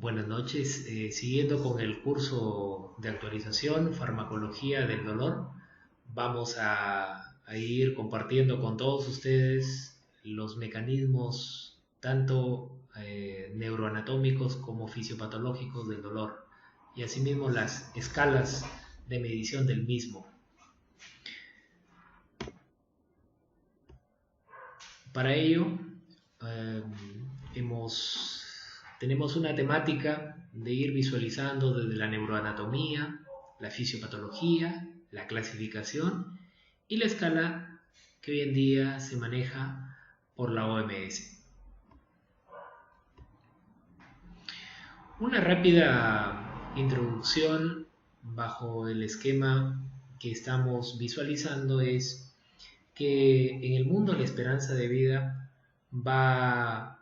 Buenas noches. Siguiendo con el curso de actualización, farmacología del dolor, vamos a ir compartiendo con todos ustedes los mecanismos tanto neuroanatómicos como fisiopatológicos del dolor y asimismo las escalas de medición del mismo. Para ello, eh, tenemos una temática de ir visualizando desde la neuroanatomía, la fisiopatología, la clasificación y la escala que hoy en día se maneja por la OMS. Una rápida introducción bajo el esquema que estamos visualizando es que en el mundo la esperanza de vida va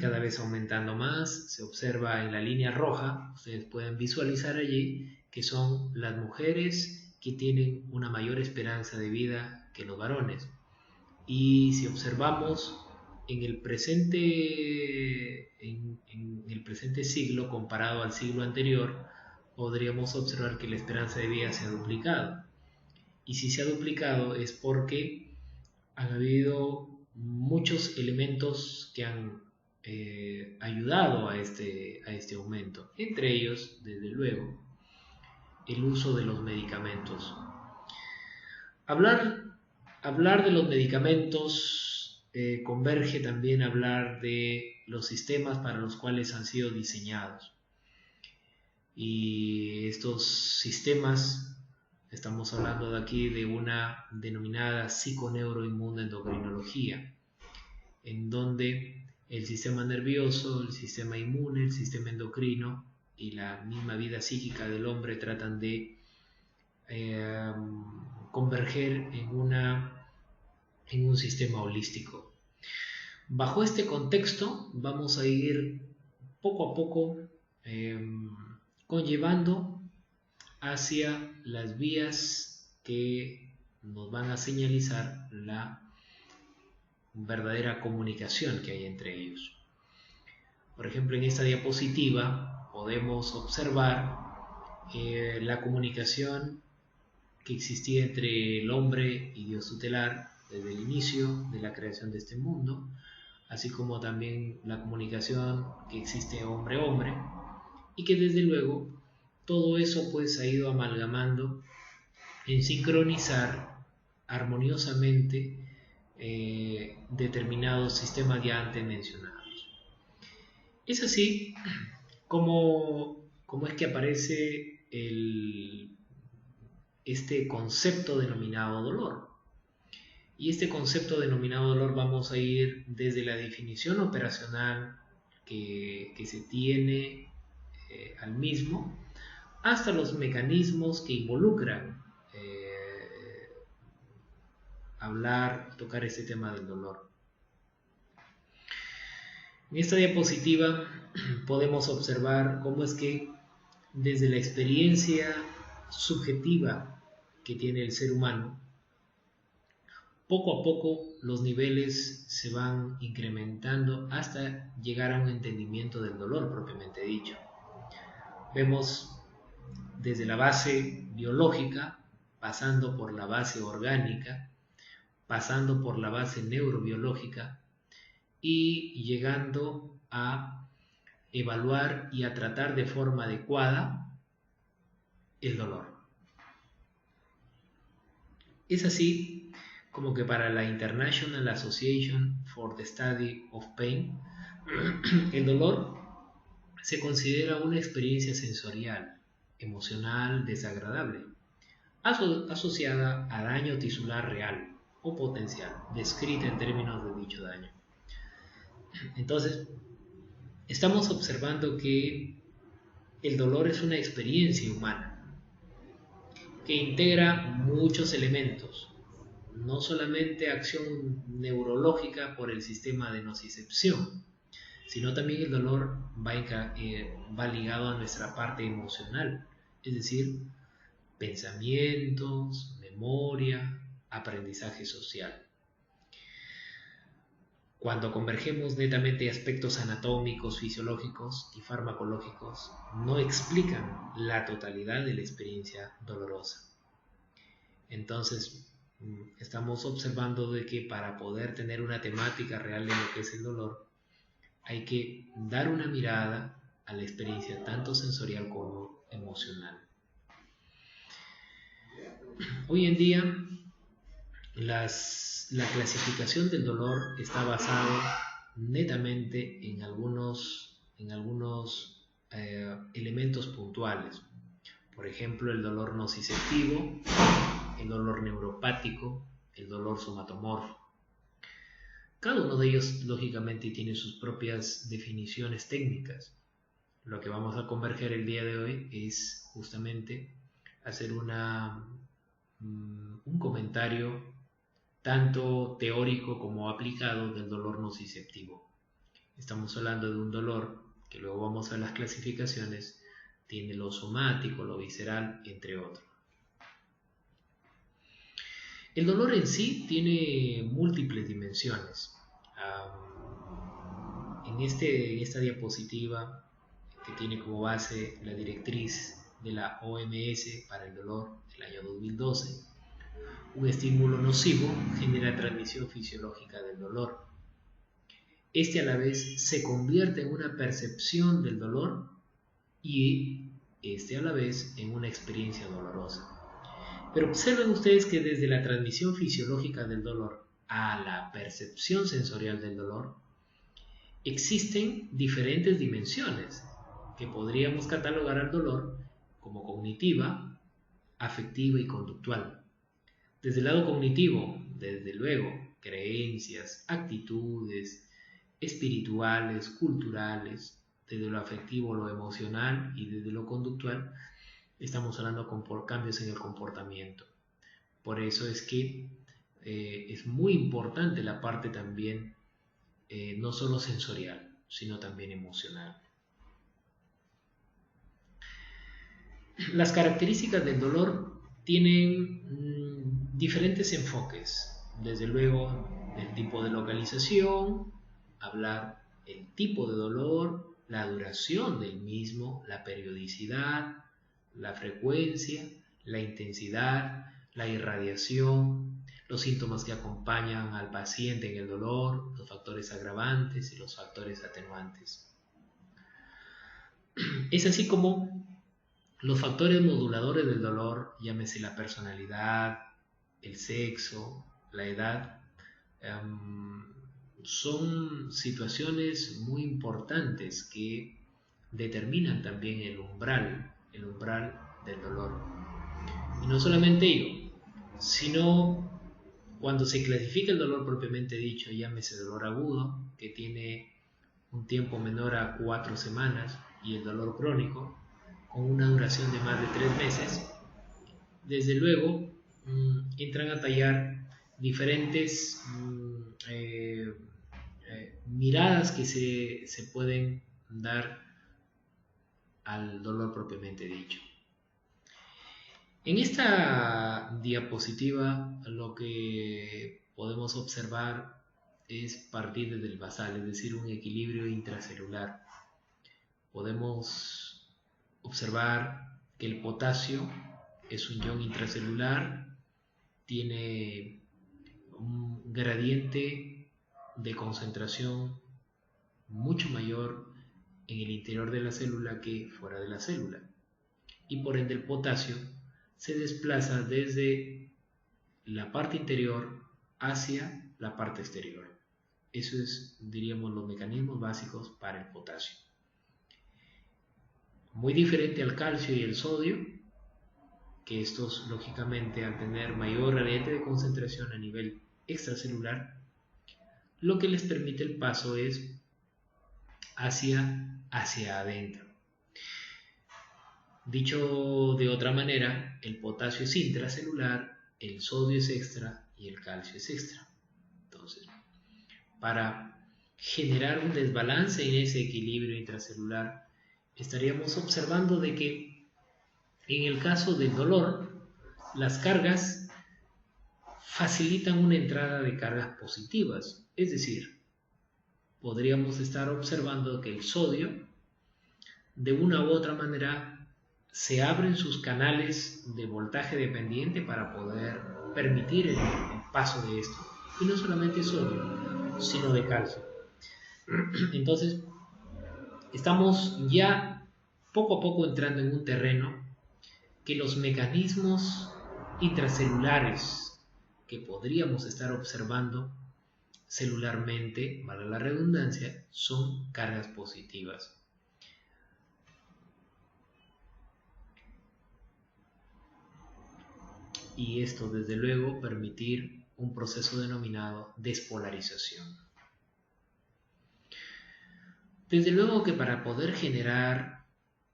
cada vez aumentando más. Se observa en la línea roja, ustedes pueden visualizar allí que son las mujeres que tienen una mayor esperanza de vida que los varones. Y si observamos en el presente siglo comparado al siglo anterior, podríamos observar que la esperanza de vida se ha duplicado. Y si se ha duplicado es porque han habido muchos elementos que han ayudado a este aumento. Entre ellos, desde luego, el uso de los medicamentos. Hablar, hablar de los medicamentos converge también a hablar de los sistemas para los cuales han sido diseñados. Y estos sistemas, estamos hablando de aquí de una denominada psiconeuroinmunoendocrinología, en donde el sistema nervioso, el sistema inmune, el sistema endocrino y la misma vida psíquica del hombre tratan de converger en un sistema holístico. Bajo este contexto vamos a ir poco a poco conllevando hacia las vías que nos van a señalizar la verdadera comunicación que hay entre ellos. Por ejemplo, en esta diapositiva podemos observar la comunicación que existía entre el hombre y Dios tutelar desde el inicio de la creación de este mundo, así como también la comunicación que existe hombre-hombre, y que desde luego todo eso pues ha ido amalgamando en sincronizar armoniosamente determinados sistemas ya antes mencionados. Es así como es que aparece este concepto denominado dolor. Y este concepto denominado dolor vamos a ir desde la definición operacional que se tiene al mismo, hasta los mecanismos que involucran tocar este tema del dolor. En esta diapositiva podemos observar cómo es que desde la experiencia subjetiva que tiene el ser humano, poco a poco los niveles se van incrementando hasta llegar a un entendimiento del dolor propiamente dicho. Vemos desde la base biológica, pasando por la base orgánica, pasando por la base neurobiológica y llegando a evaluar y a tratar de forma adecuada el dolor. Es así como que para la International Association for the Study of Pain, el dolor se considera una experiencia sensorial, emocional, desagradable, asociada a daño tisular real o potencial, descrita en términos de dicho daño. Entonces, estamos observando que el dolor es una experiencia humana que integra muchos elementos, no solamente acción neurológica por el sistema de nocicepción, sino también el dolor va ligado a nuestra parte emocional, es decir, pensamientos, memoria, aprendizaje social. Cuando convergemos netamente aspectos anatómicos, fisiológicos y farmacológicos, no explican la totalidad de la experiencia dolorosa. Entonces, estamos observando de que para poder tener una temática real de lo que es el dolor, hay que dar una mirada a la experiencia tanto sensorial como emocional. Hoy en día, la clasificación del dolor está basada netamente en algunos elementos puntuales. Por ejemplo, el dolor nociceptivo, el dolor neuropático, el dolor somatomorfo. Cada uno de ellos, lógicamente, tiene sus propias definiciones técnicas. Lo que vamos a converger el día de hoy es justamente hacer un comentario tanto teórico como aplicado del dolor nociceptivo. Estamos hablando de un dolor que luego vamos a ver las clasificaciones, tiene lo somático, lo visceral, entre otros. El dolor en sí tiene múltiples dimensiones. En esta diapositiva, que tiene como base la directriz de la OMS para el dolor del año 2012, un estímulo nocivo genera transmisión fisiológica del dolor. Este a la vez se convierte en una percepción del dolor y este a la vez en una experiencia dolorosa. Pero observen ustedes que desde la transmisión fisiológica del dolor a la percepción sensorial del dolor, existen diferentes dimensiones que podríamos catalogar al dolor como cognitiva, afectiva y conductual. Desde el lado cognitivo, desde luego, creencias, actitudes espirituales, culturales, desde lo afectivo, lo emocional y desde lo conductual, estamos hablando por cambios en el comportamiento. Por eso es que es muy importante la parte también, no solo sensorial, sino también emocional. Las características del dolor tienen diferentes enfoques. Desde luego, el tipo de localización, hablar el tipo de dolor, la duración del mismo, la periodicidad, la frecuencia, la intensidad, la irradiación, los síntomas que acompañan al paciente en el dolor, los factores agravantes y los factores atenuantes. Es así como los factores moduladores del dolor, llámese la personalidad, el sexo, la edad, son situaciones muy importantes que determinan también el umbral del dolor. Y no solamente ello, sino cuando se clasifica el dolor propiamente dicho, llámese dolor agudo, que tiene un tiempo menor a 4 semanas, y el dolor crónico, con una duración de más de 3 meses, desde luego entran a tallar diferentes miradas que se pueden dar al dolor propiamente dicho. En esta diapositiva lo que podemos observar es partir desde el basal, es decir, un equilibrio intracelular. Podemos observar que el potasio es un ion intracelular, tiene un gradiente de concentración mucho mayor en el interior de la célula que fuera de la célula, y por ende el potasio se desplaza desde la parte interior hacia la parte exterior. Eso es, diríamos, los mecanismos básicos para el potasio. Muy diferente al calcio y el sodio, que estos, lógicamente, al tener mayor gradiente de concentración a nivel extracelular, lo que les permite el paso es hacia adentro. Dicho de otra manera, el potasio es intracelular, el sodio es extra y el calcio es extra. Entonces, para generar un desbalance en ese equilibrio intracelular, estaríamos observando de que en el caso del dolor, las cargas facilitan una entrada de cargas positivas, es decir, podríamos estar observando que el sodio, de una u otra manera, se abren sus canales de voltaje dependiente para poder permitir el paso de esto. Y no solamente sodio, sino de calcio. Entonces, estamos ya poco a poco entrando en un terreno que los mecanismos intracelulares que podríamos estar observando celularmente, valga la redundancia, son cargas positivas. Y esto, desde luego, permitir un proceso denominado despolarización. Desde luego que para poder generar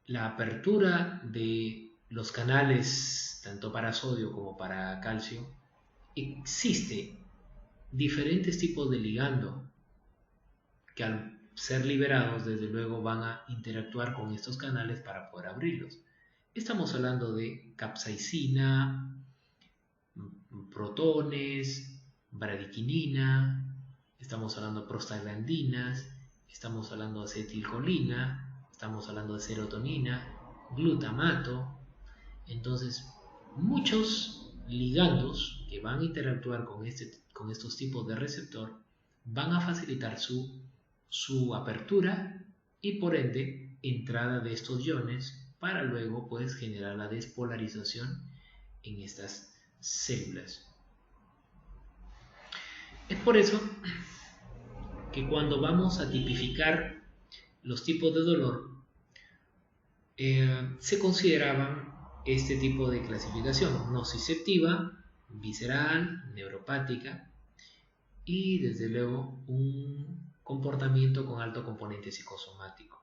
la apertura de los canales, tanto para sodio como para calcio, existe diferentes tipos de ligando que al ser liberados, desde luego, van a interactuar con estos canales para poder abrirlos. Estamos hablando de capsaicina, protones, bradiquinina, estamos hablando de prostaglandinas, estamos hablando de acetilcolina, estamos hablando de serotonina, glutamato. Entonces, muchos ligandos que van a interactuar con estos tipos de receptor van a facilitar su apertura y por ende entrada de estos iones para luego pues generar la despolarización en estas células. Es por eso que cuando vamos a tipificar los tipos de dolor, se consideraban este tipo de clasificación: nociceptiva, visceral, neuropática y desde luego un comportamiento con alto componente psicosomático.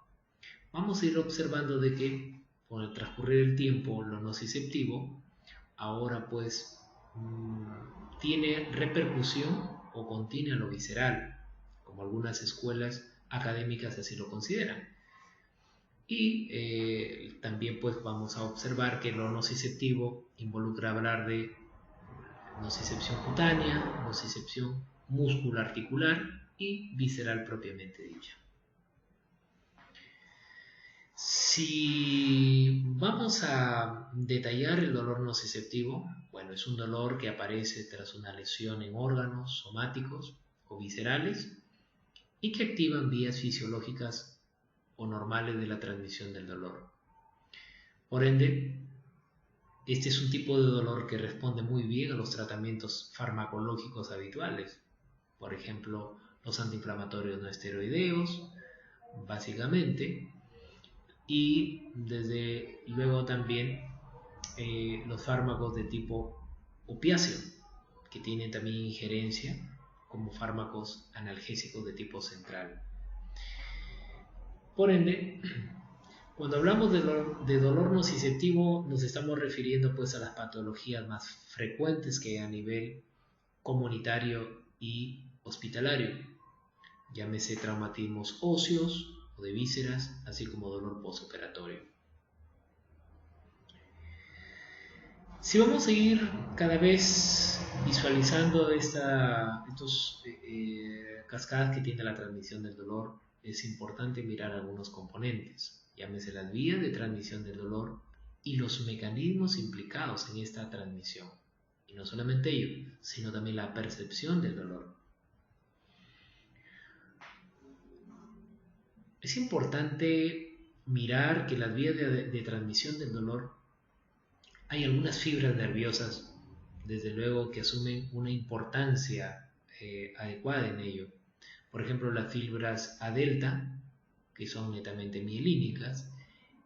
Vamos a ir observando de que con el transcurrir del tiempo lo nociceptivo ahora pues tiene repercusión o contiene a lo visceral, como algunas escuelas académicas así lo consideran. Y también pues vamos a observar que lo nociceptivo involucra hablar de nocicepción cutánea, nocicepción musculoarticular y visceral propiamente dicha. Si vamos a detallar el dolor nociceptivo, bueno, es un dolor que aparece tras una lesión en órganos somáticos o viscerales y que activan vías fisiológicas o normales de la transmisión del dolor. Por ende, este es un tipo de dolor que responde muy bien a los tratamientos farmacológicos habituales, por ejemplo, los antiinflamatorios no esteroideos, básicamente, y desde luego también los fármacos de tipo opiáceo, que tienen también injerencia como fármacos analgésicos de tipo central. Por ende, cuando hablamos de dolor nociceptivo nos estamos refiriendo pues a las patologías más frecuentes que hay a nivel comunitario y hospitalario, llámese traumatismos óseos o de vísceras, así como dolor postoperatorio. Si vamos a ir cada vez visualizando estos cascadas que tiene la transmisión del dolor, es importante mirar algunos componentes, llámese las vías de transmisión del dolor y los mecanismos implicados en esta transmisión. Y no solamente ello, sino también la percepción del dolor. Es importante mirar que las vías de transmisión del dolor, hay algunas fibras nerviosas, desde luego, que asumen una importancia adecuada en ello. Por ejemplo, las fibras A delta, que son netamente mielínicas,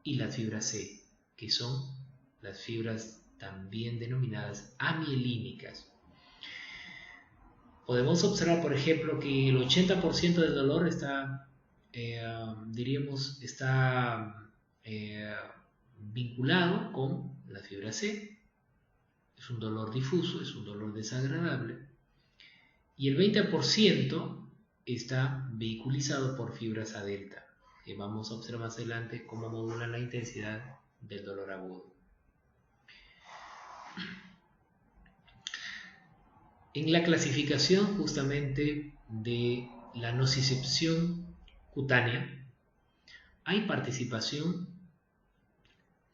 y las fibras C, que son las fibras también denominadas amielínicas. Podemos observar, por ejemplo, que el 80% del dolor está vinculado con la fibra C. Es un dolor difuso, es un dolor desagradable. Y el 20% está vehiculizado por fibras A delta, que vamos a observar más adelante cómo modulan la intensidad del dolor agudo. En la clasificación justamente de la nocicepción cutánea, hay participación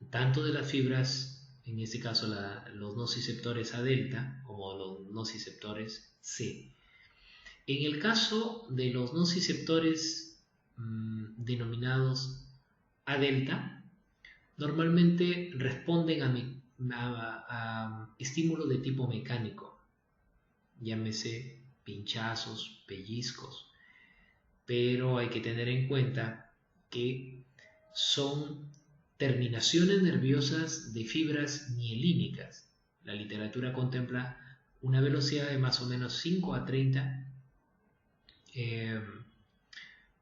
tanto de las fibras, en este caso los nociceptores A delta, como los nociceptores C. En el caso de los nociceptores denominados A delta, normalmente responden a estímulos de tipo mecánico, llámese pinchazos, pellizcos, pero hay que tener en cuenta que son terminaciones nerviosas de fibras mielínicas. La literatura contempla una velocidad de más o menos 5 a 30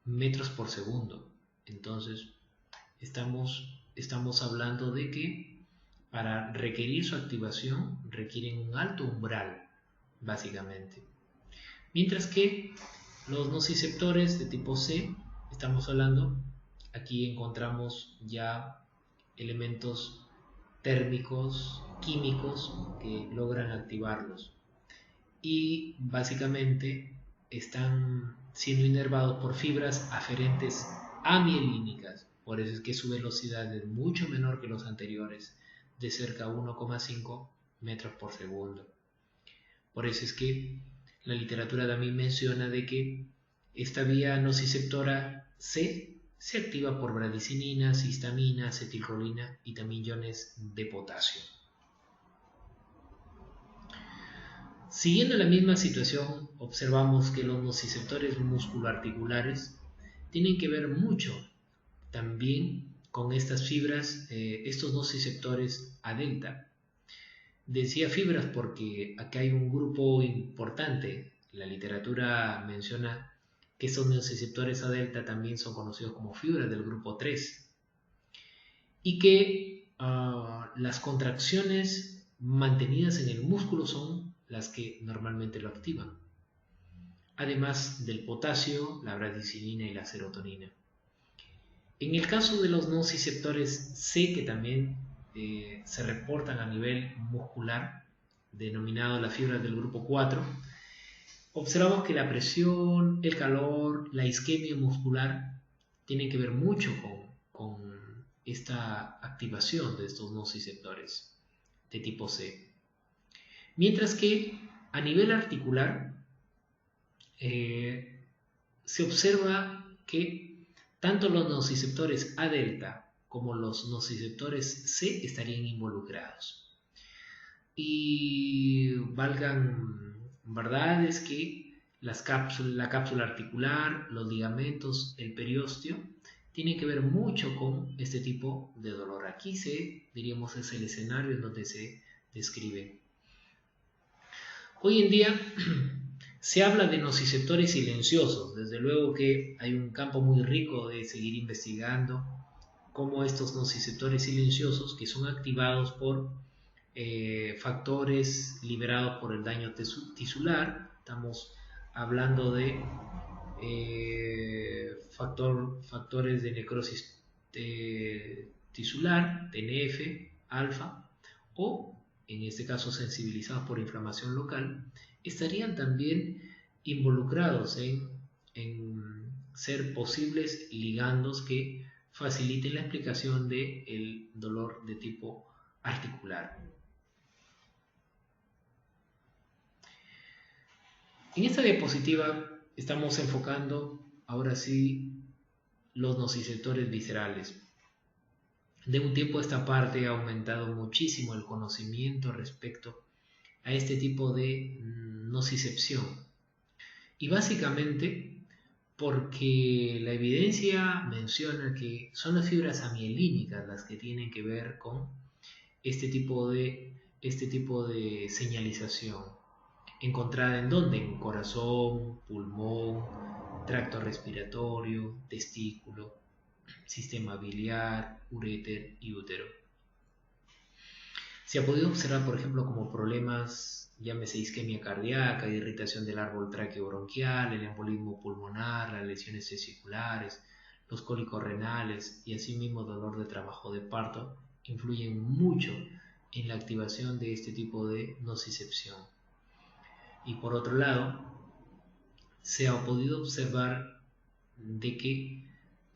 metros por segundo. Entonces, estamos hablando de que para requerir su activación requieren un alto umbral, básicamente. Mientras que los nociceptores de tipo C, estamos hablando, aquí encontramos ya elementos térmicos, químicos que logran activarlos. Y básicamente están siendo inervados por fibras aferentes amielínicas. Por eso es que su velocidad es mucho menor que los anteriores, de cerca de 1,5 metros por segundo. Por eso es que la literatura también menciona de que esta vía nociceptora C se activa por bradicininas, histamina, acetilcolina y también iones de potasio. Siguiendo la misma situación, observamos que los nociceptores musculoarticulares tienen que ver mucho también con estas fibras, estos nociceptores A delta. Decía fibras porque acá hay un grupo importante. La literatura menciona que estos nociceptores A delta también son conocidos como fibras del grupo 3 y que las contracciones mantenidas en el músculo son las que normalmente lo activan, además del potasio, la bradicinina y la serotonina. En el caso de los nociceptores C, que también se reportan a nivel muscular, denominado las fibras del grupo 4, observamos que la presión, el calor, la isquemia muscular tienen que ver mucho con esta activación de estos nociceptores de tipo C. Mientras que a nivel articular se observa que tanto los nociceptores A delta como los nociceptores C estarían involucrados. Y valgan verdades que la cápsula articular, los ligamentos, el periósteo, tienen que ver mucho con este tipo de dolor. Aquí diríamos, es el escenario en donde se describe. Hoy en día se habla de nociceptores silenciosos. Desde luego que hay un campo muy rico de seguir investigando cómo estos nociceptores silenciosos, que son activados por factores liberados por el daño tisular, estamos hablando de factores de necrosis tisular, TNF, alfa, o en este caso sensibilizados por inflamación local, estarían también involucrados en ser posibles ligandos que faciliten la explicación del dolor de tipo articular. En esta diapositiva estamos enfocando ahora sí los nociceptores viscerales. De un tiempo a esta parte ha aumentado muchísimo el conocimiento respecto a este tipo de nocicepción. Y básicamente porque la evidencia menciona que son las fibras amielínicas las que tienen que ver con este tipo de señalización. ¿Encontrada en dónde? En corazón, pulmón, tracto respiratorio, testículo, sistema biliar, uréter y útero. Se ha podido observar, por ejemplo, como problemas, llámese isquemia cardíaca, irritación del árbol tráqueo-bronquial, el embolismo pulmonar, las lesiones testiculares, los cólicos renales y asimismo dolor de trabajo de parto, influyen mucho en la activación de este tipo de nocicepción. Y por otro lado, se ha podido observar de que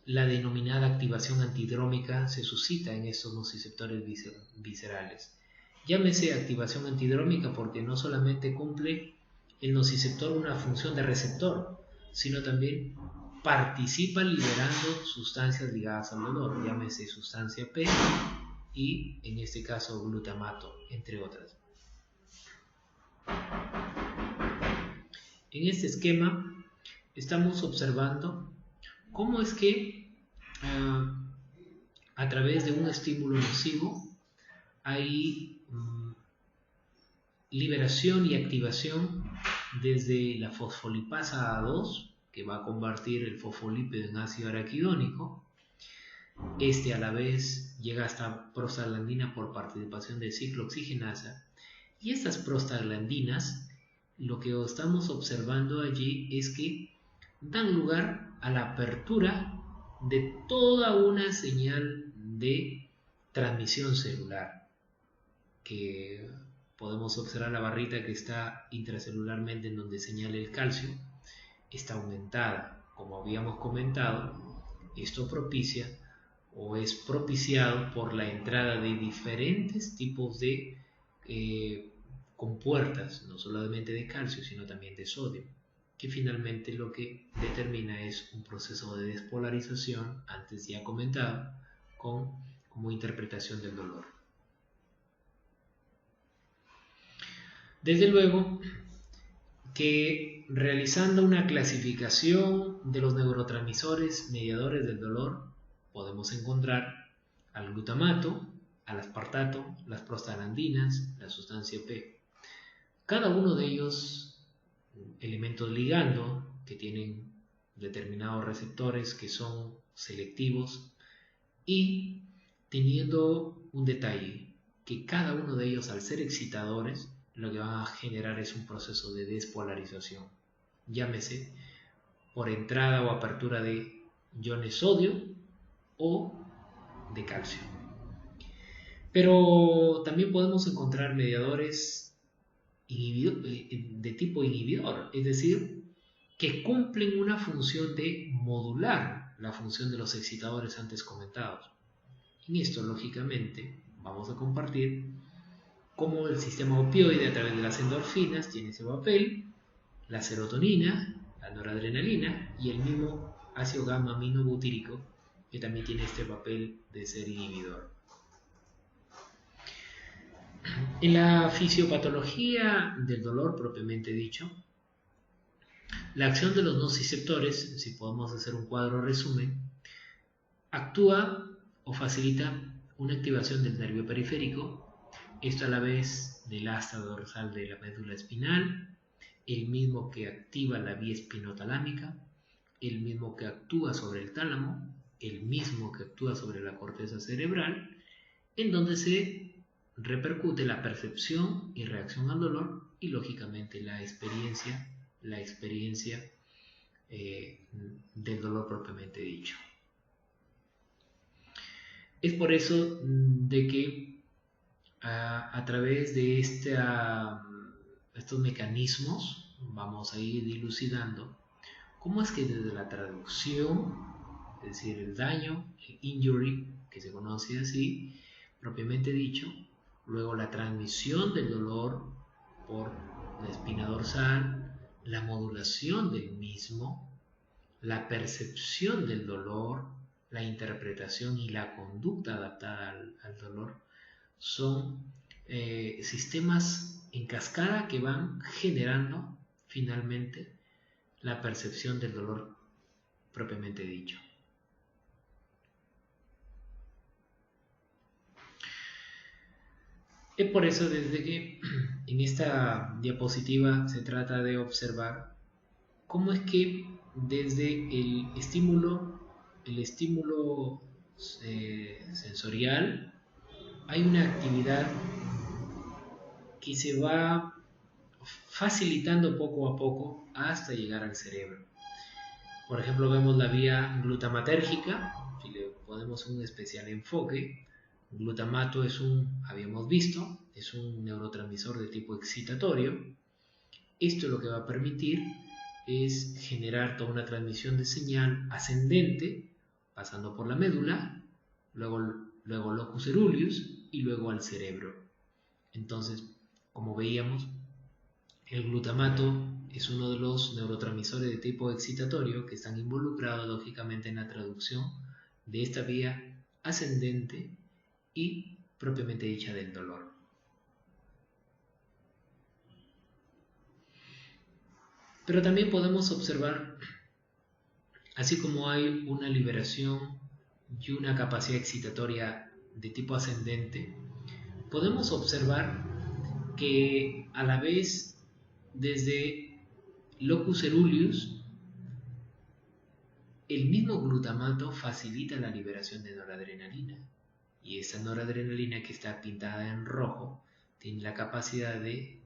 la denominada activación antidrómica se suscita en estos nociceptores viscerales. Llámese activación antidrómica porque no solamente cumple el nociceptor una función de receptor, sino también participa liberando sustancias ligadas al dolor, llámese sustancia P y en este caso glutamato, entre otras. En este esquema estamos observando cómo es que a través de un estímulo nocivo hay liberación y activación desde la fosfolipasa A2, que va a convertir el fosfolípido en ácido araquidónico. Este a la vez llega hasta prostaglandina por participación de ciclooxigenasa. Y estas prostaglandinas, lo que estamos observando allí es que dan lugar a la apertura de toda una señal de transmisión celular, que podemos observar la barrita que está intracelularmente en donde señala el calcio, está aumentada. Como habíamos comentado, esto propicia o es propiciado por la entrada de diferentes tipos de compuertas, no solamente de calcio, sino también de sodio, que finalmente lo que determina es un proceso de despolarización, antes ya comentado, como interpretación del dolor. Desde luego que realizando una clasificación de los neurotransmisores mediadores del dolor, podemos encontrar al glutamato, al aspartato, las prostaglandinas, la sustancia P. Cada uno de ellos elementos ligando que tienen determinados receptores que son selectivos y teniendo un detalle, que cada uno de ellos al ser excitadores lo que van a generar es un proceso de despolarización, llámese por entrada o apertura de iones sodio o de calcio. Pero también podemos encontrar mediadores de tipo inhibidor, es decir, que cumplen una función de modular la función de los excitadores antes comentados. En esto, lógicamente, vamos a compartir cómo el sistema opioide a través de las endorfinas tiene ese papel, la serotonina, la noradrenalina y el mismo ácido gamma aminobutírico, que también tiene este papel de ser inhibidor. En la fisiopatología del dolor propiamente dicho, la acción de los nociceptores, si podemos hacer un cuadro resumen, actúa o facilita una activación del nervio periférico, esto a la vez del asta dorsal de la médula espinal, el mismo que activa la vía espinotalámica, el mismo que actúa sobre el tálamo, el mismo que actúa sobre la corteza cerebral, en donde se repercute la percepción y reacción al dolor y lógicamente la experiencia del dolor propiamente dicho. Es por eso de que a través de estos mecanismos vamos a ir dilucidando cómo es que desde la traducción, es decir, el daño, el injury, que se conoce así, propiamente dicho, luego la transmisión del dolor por la espina dorsal, la modulación del mismo, la percepción del dolor, la interpretación y la conducta adaptada al dolor, son sistemas en cascada que van generando finalmente la percepción del dolor propiamente dicho. Es por eso desde que en esta diapositiva se trata de observar cómo es que desde el estímulo sensorial hay una actividad que se va facilitando poco a poco hasta llegar al cerebro. Por ejemplo, vemos la vía glutamatérgica, si le ponemos un especial enfoque. Glutamato habíamos visto, es un neurotransmisor de tipo excitatorio. Esto es lo que va a permitir es generar toda una transmisión de señal ascendente, pasando por la médula, luego locus coeruleus y luego al cerebro. Entonces, como veíamos, el glutamato es uno de los neurotransmisores de tipo excitatorio que están involucrados lógicamente en la traducción de esta vía ascendente y propiamente dicha del dolor. Pero también podemos observar, así como hay una liberación y una capacidad excitatoria de tipo ascendente, podemos observar que a la vez desde locus coeruleus el mismo glutamato facilita la liberación de noradrenalina, y esa noradrenalina que está pintada en rojo tiene la capacidad de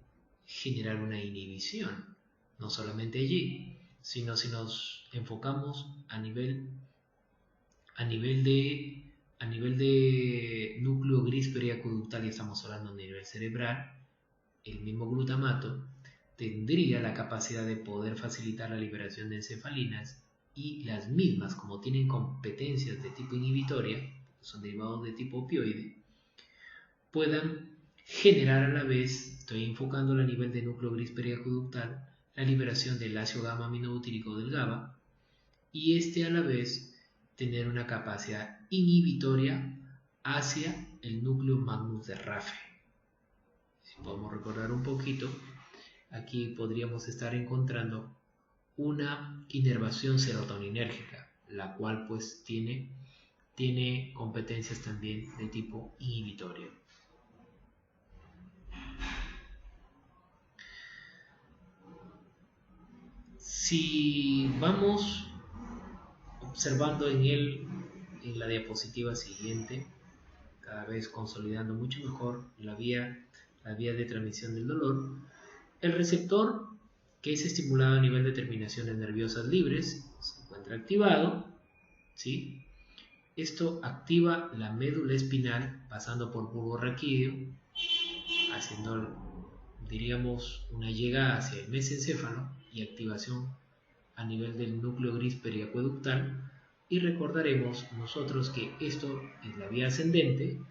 generar una inhibición, no solamente allí, sino si nos enfocamos a nivel de núcleo gris periacueductal, y estamos hablando a nivel cerebral, el mismo glutamato tendría la capacidad de poder facilitar la liberación de encefalinas, y las mismas, como tienen competencias de tipo inhibitoria, son derivados de tipo opioide, puedan generar a la vez, estoy enfocando a nivel de núcleo gris periacueductal, la liberación del ácido gamma aminobutírico del GABA, y a la vez tener una capacidad inhibitoria hacia el núcleo magnus de Rafe. Si podemos recordar un poquito, aquí podríamos estar encontrando una inervación serotoninérgica, la cual pues tiene competencias también de tipo inhibitorio. Si vamos observando en la diapositiva siguiente, cada vez consolidando mucho mejor la vía de transmisión del dolor, el receptor que es estimulado a nivel de terminaciones nerviosas libres se encuentra activado, ¿sí? Esto activa la médula espinal pasando por bulbo raquídeo, haciendo, diríamos, una llegada hacia el mesencéfalo y activación a nivel del núcleo gris periacueductal. Y recordaremos nosotros que esto es la vía ascendente,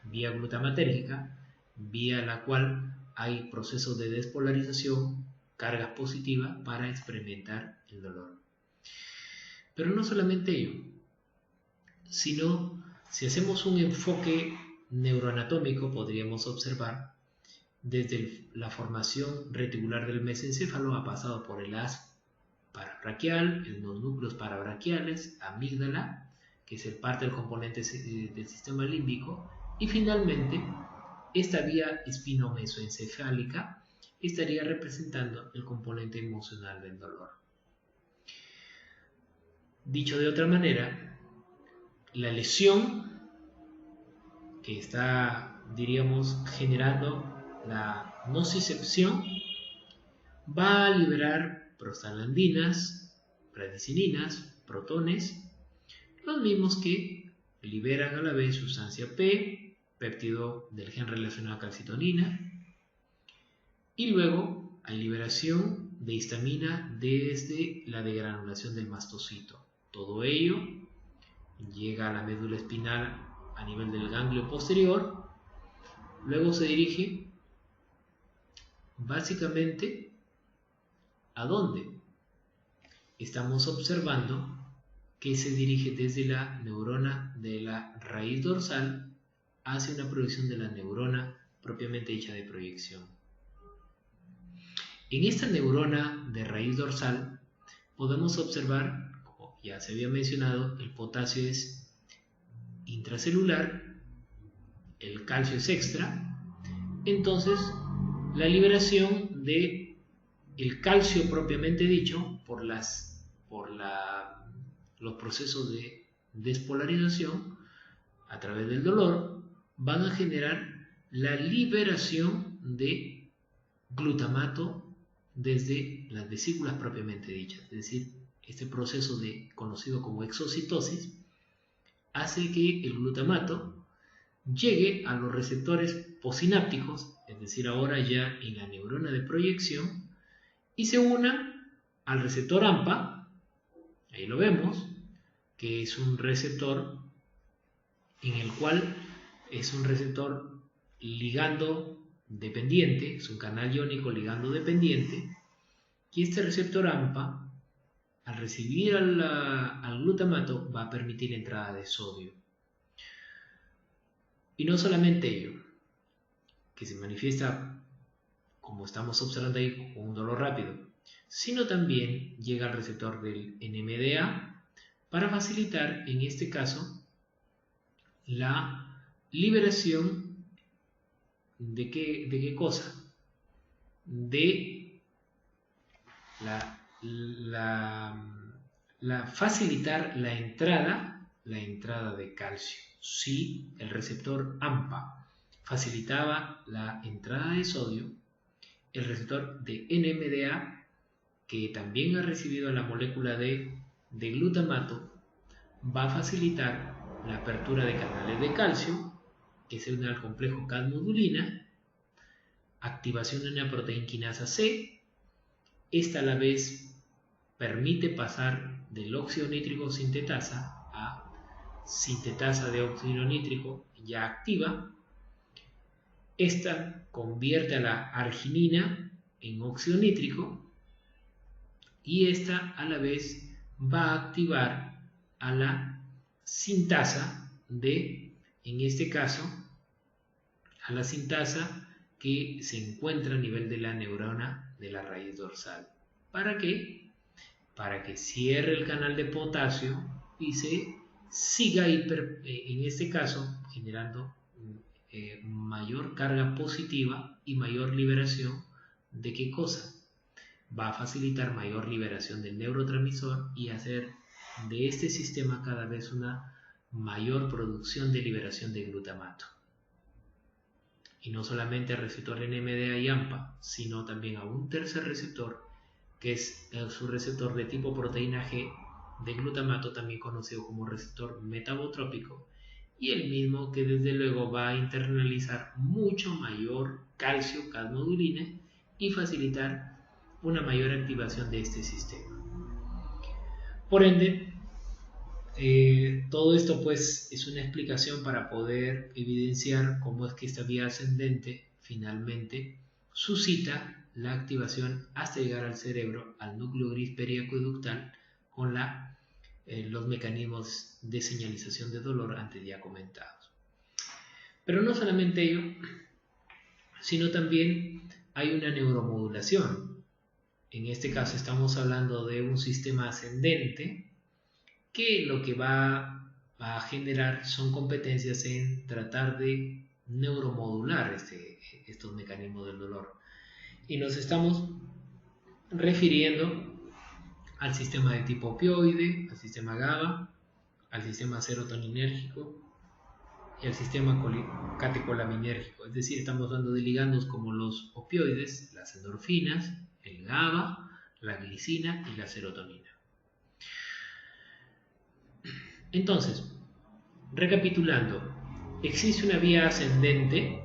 vía glutamatérgica, vía la cual hay procesos de despolarización, cargas positivas para experimentar el dolor. Pero no solamente ello, sino si hacemos un enfoque neuroanatómico, podríamos observar desde la formación reticular del mesencéfalo, ha pasado por el haz parabraquial, los núcleos parabraquiales, amígdala, que es el parte del componente del sistema límbico, y finalmente esta vía espinomesoencefálica estaría representando el componente emocional del dolor. Dicho de otra manera, la lesión que está, diríamos, generando la nocicepción va a liberar prostaglandinas, bradicininas, protones, los mismos que liberan a la vez sustancia P, péptido del gen relacionado a calcitonina, y luego hay liberación de histamina desde la degranulación del mastocito. Todo ello llega a la médula espinal a nivel del ganglio posterior, luego se dirige básicamente ¿a dónde? Estamos observando que se dirige desde la neurona de la raíz dorsal hacia una proyección de la neurona propiamente dicha de proyección. En esta neurona de raíz dorsal podemos observar, como ya se había mencionado, el potasio es intracelular, el calcio es extra, entonces la liberación de el calcio propiamente dicho por los procesos de despolarización a través del dolor van a generar la liberación de glutamato desde las vesículas propiamente dichas. Es decir, este proceso conocido como exocitosis hace que el glutamato llegue a los receptores posinápticos, es decir, ahora ya en la neurona de proyección, y se una al receptor AMPA, ahí lo vemos, que es un receptor en el cual es un receptor ligando dependiente, es un canal iónico ligando dependiente, y este receptor AMPA, al recibir al glutamato, va a permitir la entrada de sodio. Y no solamente ello, que se manifiesta, como estamos observando ahí, con un dolor rápido, sino también llega al receptor del NMDA para facilitar, en este caso, la liberación de qué cosa, de facilitar la entrada de calcio. Si el receptor AMPA facilitaba la entrada de sodio, el receptor de NMDA, que también ha recibido la molécula de glutamato, va a facilitar la apertura de canales de calcio, que se une al complejo cadmodulina, activación de una proteína quinasa C. Esta a la vez permite pasar del óxido nítrico sintetasa a sintetasa de óxido nítrico ya activa. Esta convierte a la arginina en óxido nítrico y esta a la vez va a activar a la sintasa de, en este caso, a la sintasa que se encuentra a nivel de la neurona de la raíz dorsal. ¿Para qué? Para que cierre el canal de potasio y se siga en este caso generando mayor carga positiva y mayor liberación de qué cosa. Va a facilitar mayor liberación del neurotransmisor y hacer de este sistema cada vez una mayor producción de liberación de glutamato. Y no solamente al receptor NMDA y AMPA, sino también a un tercer receptor, que es su receptor de tipo proteína G de glutamato, también conocido como receptor metabotrópico, y el mismo que desde luego va a internalizar mucho mayor calcio cadmodulina y facilitar una mayor activación de este sistema. Por ende, todo esto pues es una explicación para poder evidenciar cómo es que esta vía ascendente finalmente suscita la activación hasta llegar al cerebro, al núcleo gris periacueductal, con los mecanismos de señalización de dolor antes ya comentados. Pero no solamente ello, sino también hay una neuromodulación. En este caso estamos hablando de un sistema ascendente que lo que va a generar son competencias en tratar de neuromodular estos mecanismos del dolor. Y nos estamos refiriendo al sistema de tipo opioide, al sistema GABA, al sistema serotoninérgico y al sistema catecolaminérgico. Es decir, estamos hablando de ligandos como los opioides, las endorfinas, el GABA, la glicina y la serotonina. Entonces, recapitulando, existe una vía ascendente,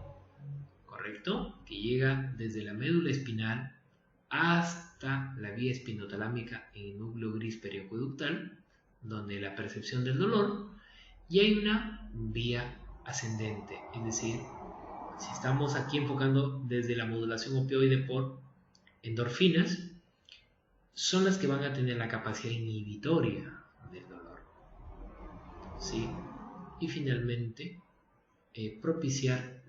¿correcto?, que llega desde la médula espinal hasta la vía espinotalámica en el núcleo gris periacueductal, donde la percepción del dolor, y hay una vía ascendente, es decir, si estamos aquí enfocando desde la modulación opioide por endorfinas, son las que van a tener la capacidad inhibitoria del dolor, ¿sí? Y finalmente propiciar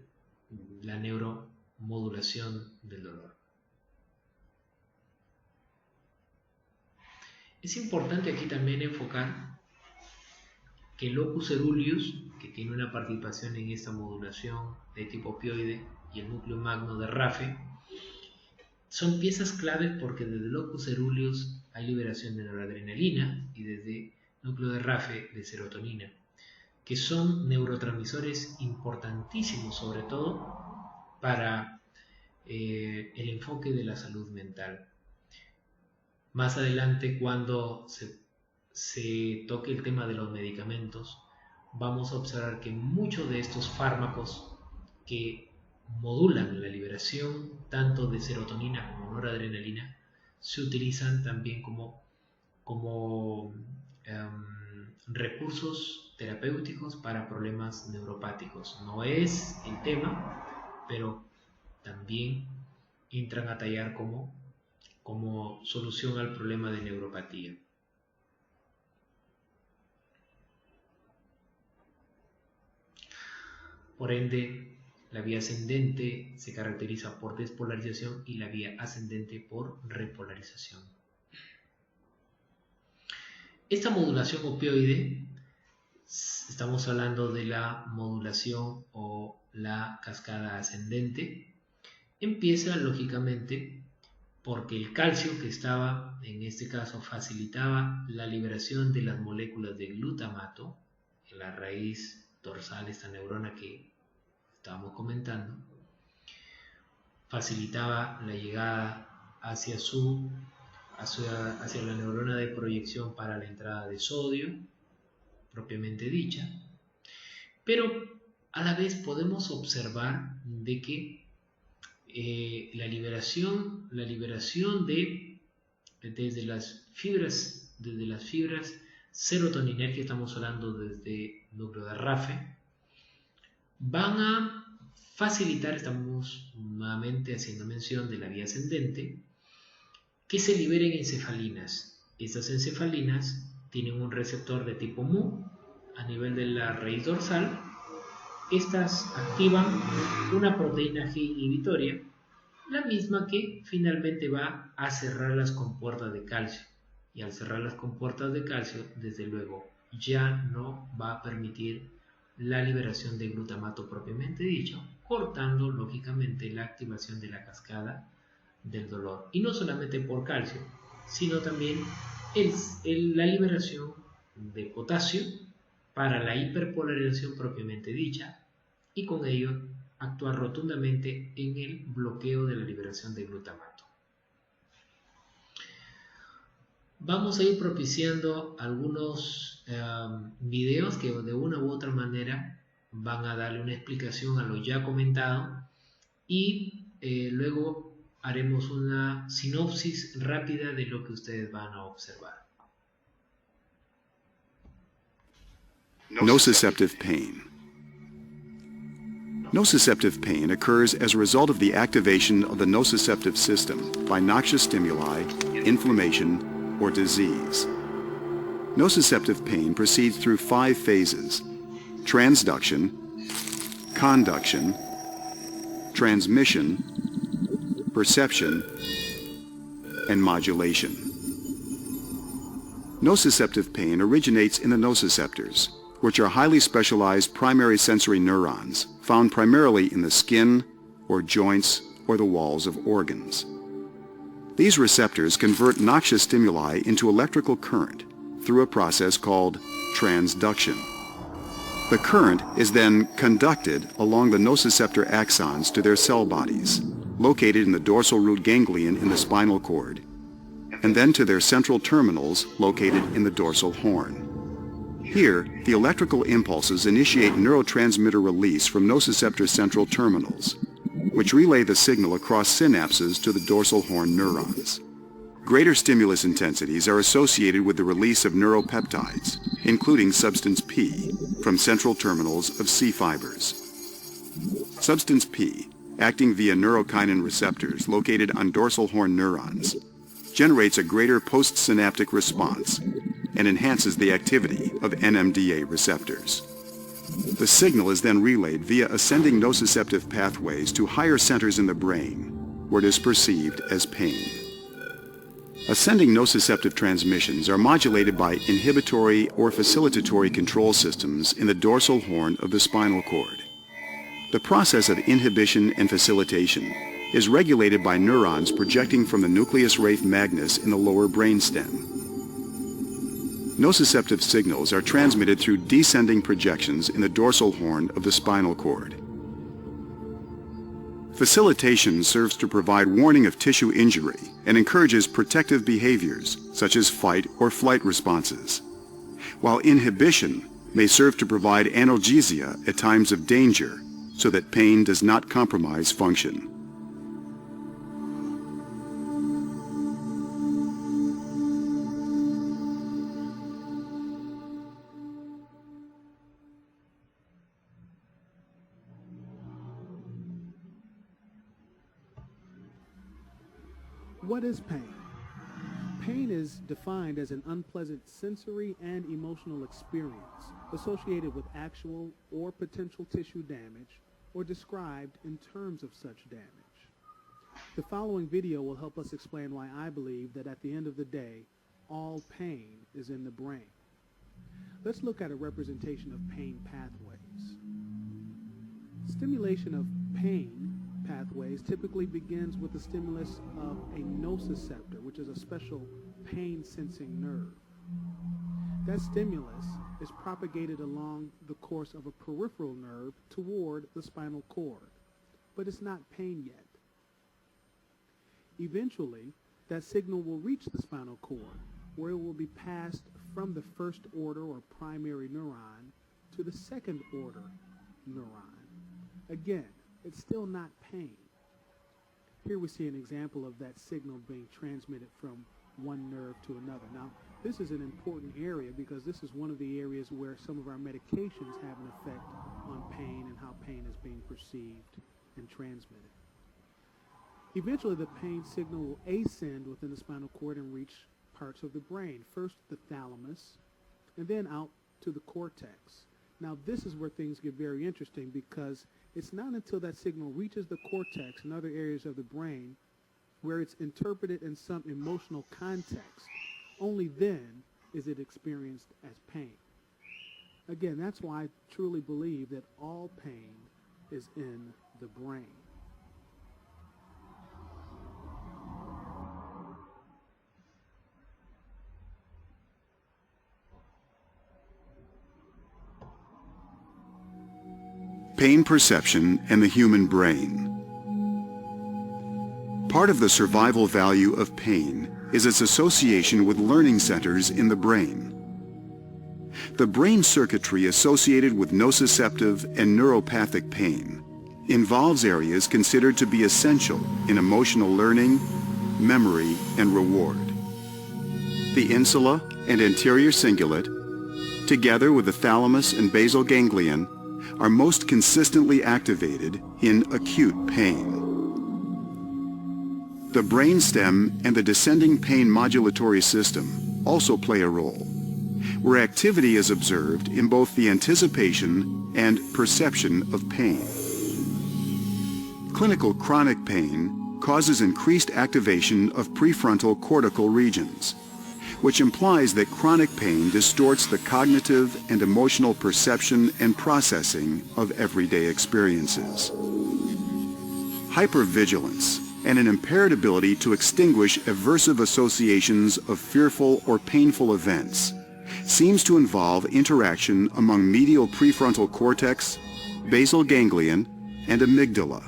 la neuromodulación del dolor. Es importante aquí también enfocar que el locus coeruleus, que tiene una participación en esta modulación de tipo opioide, y el núcleo magno de RAFE, son piezas claves porque desde el locus coeruleus hay liberación de noradrenalina y desde el núcleo de RAFE de serotonina, que son neurotransmisores importantísimos, sobre todo para el enfoque de la salud mental. Más adelante, cuando se toque el tema de los medicamentos, vamos a observar que muchos de estos fármacos que modulan la liberación tanto de serotonina como noradrenalina se utilizan también como recursos terapéuticos para problemas neuropáticos. No es el tema, pero también entran a tallar como solución al problema de neuropatía. Por ende, la vía ascendente se caracteriza por despolarización y la vía ascendente por repolarización. Esta modulación opioide, estamos hablando de la modulación o la cascada ascendente, empieza lógicamente porque el calcio que estaba, en este caso, facilitaba la liberación de las moléculas de glutamato en la raíz dorsal, esta neurona que estábamos comentando, facilitaba la llegada hacia la neurona de proyección para la entrada de sodio, propiamente dicha, pero a la vez podemos observar de que la liberación desde las fibras serotoninérgicas, estamos hablando desde el núcleo de RAFE, van a facilitar, estamos nuevamente haciendo mención de la vía ascendente, que se liberen encefalinas. Estas encefalinas tienen un receptor de tipo Mu a nivel de la raíz dorsal. Estas activan una proteína G inhibitoria, la misma que finalmente va a cerrar las compuertas de calcio. Y al cerrar las compuertas de calcio, desde luego, ya no va a permitir la liberación de glutamato propiamente dicho, cortando lógicamente la activación de la cascada del dolor. Y no solamente por calcio, sino también la liberación de potasio para la hiperpolarización propiamente dicha, y con ello actuar rotundamente en el bloqueo de la liberación de glutamato. Vamos a ir propiciando algunos videos que de una u otra manera van a darle una explicación a lo ya comentado, y luego haremos una sinopsis rápida de lo que ustedes van a observar. Nociceptive pain. Nociceptive pain occurs as a result of the activation of the nociceptive system by noxious stimuli, inflammation, or disease. Nociceptive pain proceeds through 5 phases: transduction, conduction, transmission, perception, and modulation. Nociceptive pain originates in the nociceptors, which are highly specialized primary sensory neurons found primarily in the skin or joints or the walls of organs. These receptors convert noxious stimuli into electrical current through a process called transduction. The current is then conducted along the nociceptor axons to their cell bodies, located in the dorsal root ganglion in the spinal cord, and then to their central terminals located in the dorsal horn. Here, the electrical impulses initiate neurotransmitter release from nociceptor central terminals, which relay the signal across synapses to the dorsal horn neurons. Greater stimulus intensities are associated with the release of neuropeptides, including substance P, from central terminals of C fibers. Substance P, acting via neurokinin receptors located on dorsal horn neurons, generates a greater postsynaptic response and enhances the activity of NMDA receptors. The signal is then relayed via ascending nociceptive pathways to higher centers in the brain, where it is perceived as pain. Ascending nociceptive transmissions are modulated by inhibitory or facilitatory control systems in the dorsal horn of the spinal cord. The process of inhibition and facilitation is regulated by neurons projecting from the nucleus raphe magnus in the lower brainstem. Nociceptive signals are transmitted through descending projections in the dorsal horn of the spinal cord. Facilitation serves to provide warning of tissue injury and encourages protective behaviors such as fight or flight responses, while inhibition may serve to provide analgesia at times of danger so that pain does not compromise function. What is pain? Pain is defined as an unpleasant sensory and emotional experience associated with actual or potential tissue damage or described in terms of such damage. The following video will help us explain why I believe that at the end of the day, all pain is in the brain. Let's look at a representation of pain pathways. Stimulation of pain pathways typically begins with the stimulus of a nociceptor, which is a special pain-sensing nerve. That stimulus is propagated along the course of a peripheral nerve toward the spinal cord, but it's not pain yet. Eventually, that signal will reach the spinal cord, where it will be passed from the first order or primary neuron to the second order neuron. Again, it's still not pain. Here we see an example of that signal being transmitted from one nerve to another. Now, this is an important area because this is one of the areas where some of our medications have an effect on pain and how pain is being perceived and transmitted. Eventually, the pain signal will ascend within the spinal cord and reach parts of the brain. First, the thalamus, and then out to the cortex. Now, this is where things get very interesting because it's not until that signal reaches the cortex and other areas of the brain where it's interpreted in some emotional context. Only then is it experienced as pain. Again, that's why I truly believe that all pain is in the brain. Pain perception and the human brain. Part of the survival value of pain is its association with learning centers in the brain. The brain circuitry associated with nociceptive and neuropathic pain involves areas considered to be essential in emotional learning, memory, and reward. The insula and anterior cingulate, together with the thalamus and basal ganglion, are most consistently activated in acute pain. The brainstem and the descending pain modulatory system also play a role, where activity is observed in both the anticipation and perception of pain. Clinical chronic pain causes increased activation of prefrontal cortical regions, which implies that chronic pain distorts the cognitive and emotional perception and processing of everyday experiences. Hypervigilance and an impaired ability to extinguish aversive associations of fearful or painful events seems to involve interaction among medial prefrontal cortex, basal ganglion, and amygdala,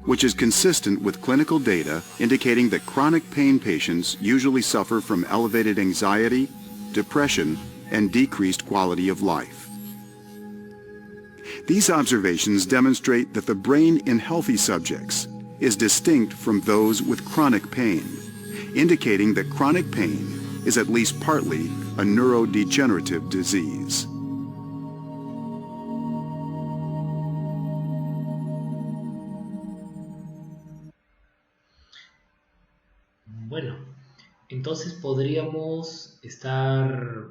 which is consistent with clinical data indicating that chronic pain patients usually suffer from elevated anxiety, depression, and decreased quality of life. These observations demonstrate that the brain in healthy subjects is distinct from those with chronic pain, indicating that chronic pain is at least partly a neurodegenerative disease. Bueno, entonces podríamos estar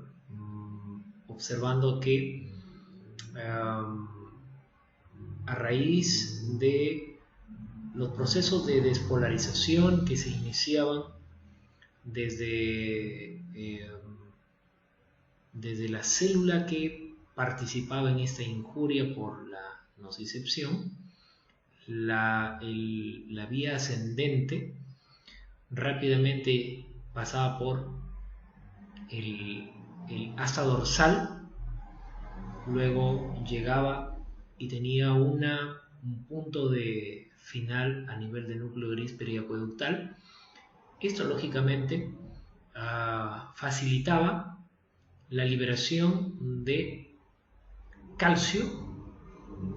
observando que a raíz de los procesos de despolarización que se iniciaban desde la célula que participaba en esta injuria por la nocicepción, la vía ascendente rápidamente pasaba por el asta dorsal, luego llegaba y tenía un punto de final a nivel del núcleo gris periacueductal. Esto lógicamente facilitaba la liberación de calcio,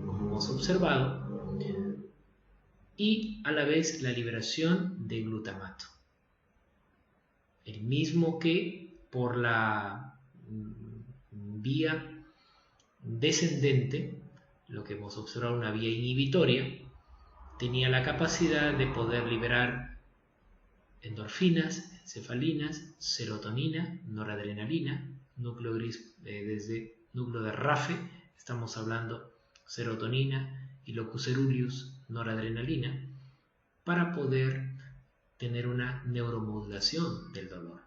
como hemos observado, y a la vez la liberación de glutamato, el mismo que por la vía descendente, lo que hemos observado, una vía inhibitoria, tenía la capacidad de poder liberar endorfinas, encefalinas, serotonina, noradrenalina, núcleo gris desde núcleo de RAFE, estamos hablando serotonina y locus coeruleus, noradrenalina, para poder tener una neuromodulación del dolor.